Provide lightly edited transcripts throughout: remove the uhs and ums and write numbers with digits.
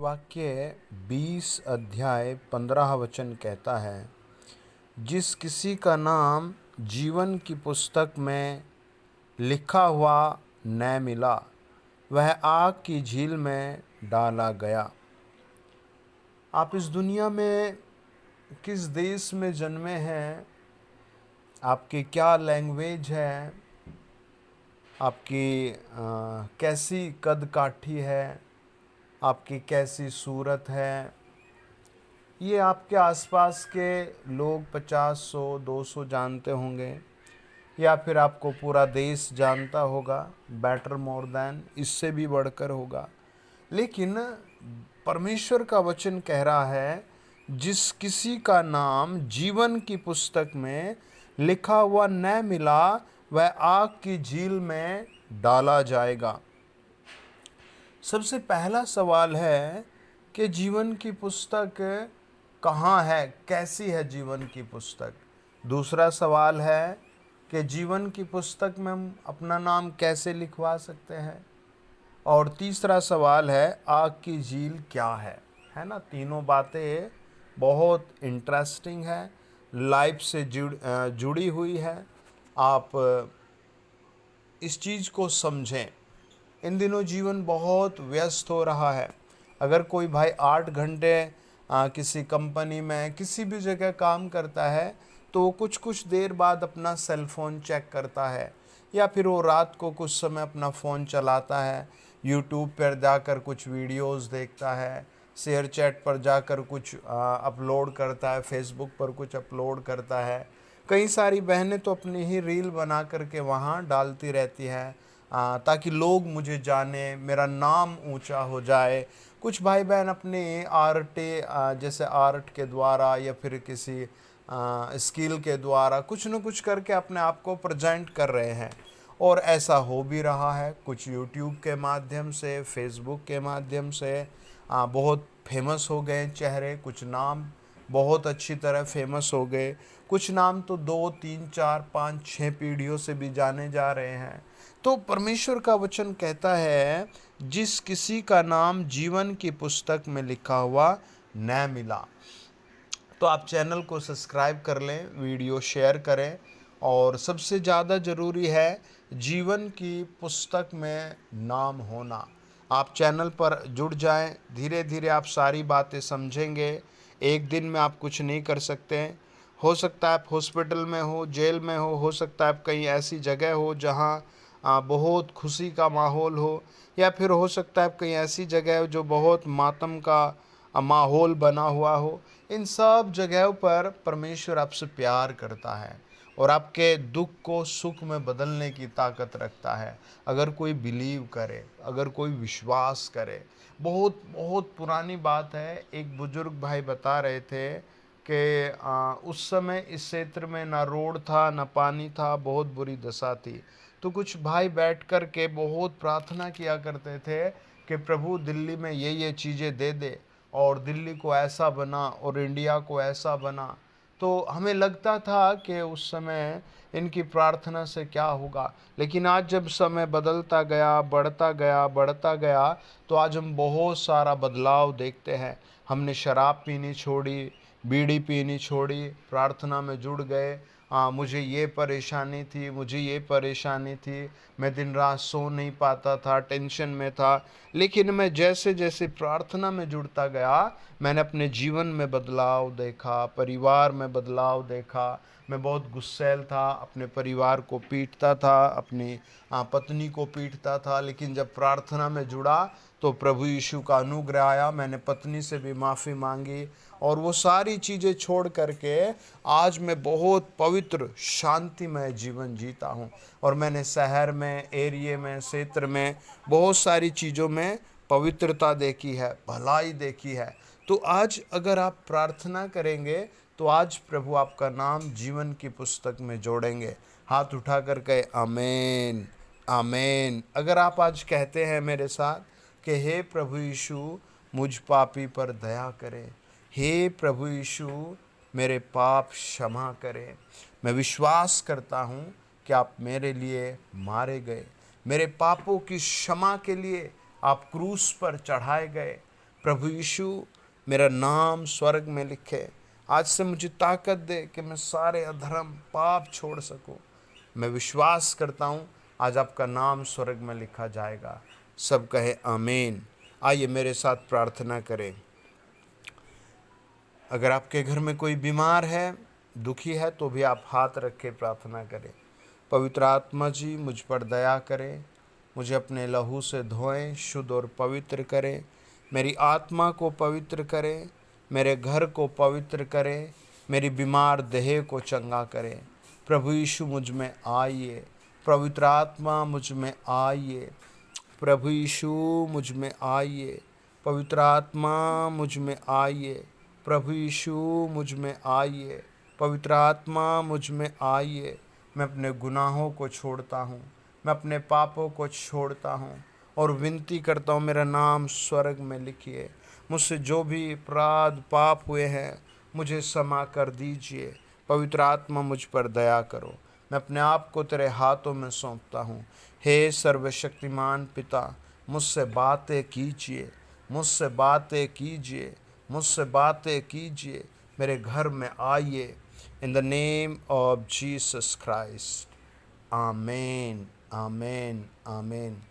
वाक्य 20 अध्याय 15 वचन कहता है, जिस किसी का नाम जीवन की पुस्तक में लिखा हुआ न मिला, वह आग की झील में डाला गया। आप इस दुनिया में किस देश में जन्मे हैं, आपकी क्या लैंग्वेज है, आपकी कैसी कद काठी है, आपकी कैसी सूरत है, ये आपके आसपास के लोग 50, 100, 200 जानते होंगे, या फिर आपको पूरा देश जानता होगा, बेटर मोर देन, इससे भी बढ़कर होगा। लेकिन परमेश्वर का वचन कह रहा है, जिस किसी का नाम जीवन की पुस्तक में लिखा हुआ न मिला, वह आग की झील में डाला जाएगा। सबसे पहला सवाल है कि जीवन की पुस्तक कहाँ है, कैसी है जीवन की पुस्तक। दूसरा सवाल है कि जीवन की पुस्तक में हम अपना नाम कैसे लिखवा सकते हैं। और तीसरा सवाल है, आग की झील क्या है ना। तीनों बातें बहुत इंटरेस्टिंग है, लाइफ से जुड़ी हुई है। आप इस चीज़ को समझें। इन दिनों जीवन बहुत व्यस्त हो रहा है। अगर कोई भाई 8 घंटे किसी कंपनी में किसी भी जगह काम करता है, तो वो कुछ देर बाद अपना सेल फ़ोन चेक करता है, या फिर वो रात को कुछ समय अपना फ़ोन चलाता है, यूट्यूब पर जाकर कुछ वीडियोस देखता है, शेयर चैट पर जाकर कुछ अपलोड करता है, फेसबुक पर कुछ अपलोड करता है। कई सारी बहनें तो अपनी ही रील बना करके वहाँ डालती रहती हैं, ताकि लोग मुझे जाने, मेरा नाम ऊंचा हो जाए। कुछ भाई बहन अपने आर्ट जैसे आर्ट के द्वारा या फिर किसी स्किल के द्वारा कुछ न कुछ करके अपने आप को प्रेजेंट कर रहे हैं, और ऐसा हो भी रहा है। कुछ यूट्यूब के माध्यम से, फेसबुक के माध्यम से बहुत फेमस हो गए चेहरे। कुछ नाम बहुत अच्छी तरह फेमस हो गए, कुछ नाम तो 2, 3, 4, 5, 6 पीढ़ियों से भी जाने जा रहे हैं। तो परमेश्वर का वचन कहता है, जिस किसी का नाम जीवन की पुस्तक में लिखा हुआ न मिला। तो आप चैनल को सब्सक्राइब कर लें, वीडियो शेयर करें, और सबसे ज़्यादा ज़रूरी है जीवन की पुस्तक में नाम होना। आप चैनल पर जुड़ जाएं, धीरे धीरे आप सारी बातें समझेंगे। एक दिन में आप कुछ नहीं कर सकते हैं। हो सकता है आप हॉस्पिटल में हो, जेल में हो सकता है आप कहीं ऐसी जगह हो जहां बहुत खुशी का माहौल हो, या फिर हो सकता है आप कहीं ऐसी जगह हो जो बहुत मातम का माहौल बना हुआ हो। इन सब जगहों पर परमेश्वर आपसे प्यार करता है और आपके दुख को सुख में बदलने की ताकत रखता है, अगर कोई बिलीव करे, अगर कोई विश्वास करे। बहुत बहुत पुरानी बात है, एक बुजुर्ग भाई बता रहे थे कि उस समय इस क्षेत्र में ना रोड था, ना पानी था, बहुत बुरी दशा थी। तो कुछ भाई बैठ कर के बहुत प्रार्थना किया करते थे कि प्रभु दिल्ली में ये चीज़ें दे दे, और दिल्ली को ऐसा बना और इंडिया को ऐसा बना। तो हमें लगता था कि उस समय इनकी प्रार्थना से क्या होगा, लेकिन आज जब समय बदलता गया, बढ़ता गया, तो आज हम बहुत सारा बदलाव देखते हैं। हमने शराब पीनी छोड़ी, बीड़ी पीनी छोड़ी, प्रार्थना में जुड़ गए। मुझे ये परेशानी थी, मुझे ये परेशानी थी, मैं दिन रात सो नहीं पाता था, टेंशन में था। लेकिन मैं जैसे जैसे प्रार्थना में जुड़ता गया, मैंने अपने जीवन में बदलाव देखा, परिवार में बदलाव देखा। मैं बहुत गुस्सैल था, अपने परिवार को पीटता था, अपनी पत्नी को पीटता था। लेकिन जब प्रार्थना में जुड़ा तो प्रभु यीशु का अनुग्रह आया, मैंने पत्नी से भी माफ़ी मांगी, और वो सारी चीज़ें छोड़ करके आज मैं बहुत पवित्र शांतिमय जीवन जीता हूँ। और मैंने शहर में, एरिए में, क्षेत्र में बहुत सारी चीज़ों में पवित्रता देखी है, भलाई देखी है। तो आज अगर आप प्रार्थना करेंगे तो आज प्रभु आपका नाम जीवन की पुस्तक में जोड़ेंगे। हाथ उठा कर कहे आमीन, आमीन। अगर आप आज कहते हैं मेरे साथ कि हे प्रभु यीशु, मुझ पापी पर दया करें, हे प्रभु यीशु, मेरे पाप क्षमा करें। मैं विश्वास करता हूँ कि आप मेरे लिए मारे गए, मेरे पापों की क्षमा के लिए आप क्रूस पर चढ़ाए गए। प्रभु यीशु मेरा नाम स्वर्ग में लिखे। आज से मुझे ताकत दे कि मैं सारे अधर्म पाप छोड़ सकूं। मैं विश्वास करता हूं आज आपका नाम स्वर्ग में लिखा जाएगा। सब कहे आमीन। आइए मेरे साथ प्रार्थना करें। अगर आपके घर में कोई बीमार है, दुखी है, तो भी आप हाथ रख के प्रार्थना करें। पवित्र आत्मा जी, मुझ पर दया करें, मुझे अपने लहू से धोएं, शुद्ध और पवित्र करें, मेरी आत्मा को पवित्र करें, मेरे घर को पवित्र करें, मेरी बीमार देह को चंगा करें। प्रभु यीशु मुझ में आइए, पवित्र आत्मा मुझ में आइए, प्रभु यीशु मुझ में आइए, पवित्र आत्मा मुझ में आइए, प्रभु यीशु मुझ में आइए, पवित्र आत्मा मुझ में आइए। मैं अपने गुनाहों को छोड़ता हूँ, मैं अपने पापों को छोड़ता हूँ और विनती करता हूँ मेरा नाम स्वर्ग में लिखिए। मुझसे जो भी अपराध पाप हुए हैं मुझे क्षमा कर दीजिए। पवित्र आत्मा मुझ पर दया करो। मैं अपने आप को तेरे हाथों में सौंपता हूँ। हे सर्वशक्तिमान पिता, मुझसे बातें कीजिए, मुझसे बातें कीजिए, मुझसे बातें कीजिए। मेरे घर में आइए। In the name of Jesus Christ, amen, amen, amen.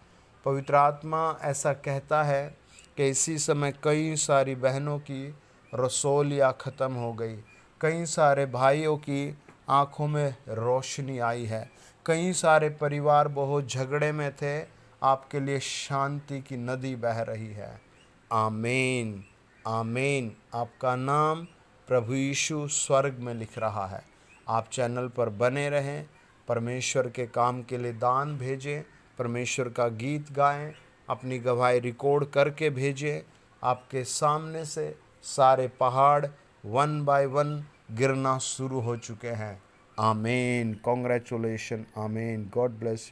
पवित्र आत्मा ऐसा कहता है कि इसी समय कई सारी बहनों की रसोलियाँ ख़त्म हो गई, कई सारे भाइयों की आँखों में रोशनी आई है, कई सारे परिवार बहुत झगड़े में थे, आपके लिए शांति की नदी बह रही है। आमीन, आमीन। आपका नाम प्रभु यीशु स्वर्ग में लिख रहा है। आप चैनल पर बने रहें, परमेश्वर के काम के लिए दान भेजें, परमेश्वर का गीत गाएं, अपनी गवाही रिकॉर्ड करके भेजें। आपके सामने से सारे पहाड़ वन बाय वन गिरना शुरू हो चुके हैं। आमीन। कॉन्ग्रेचुलेशन। आमीन। God bless you.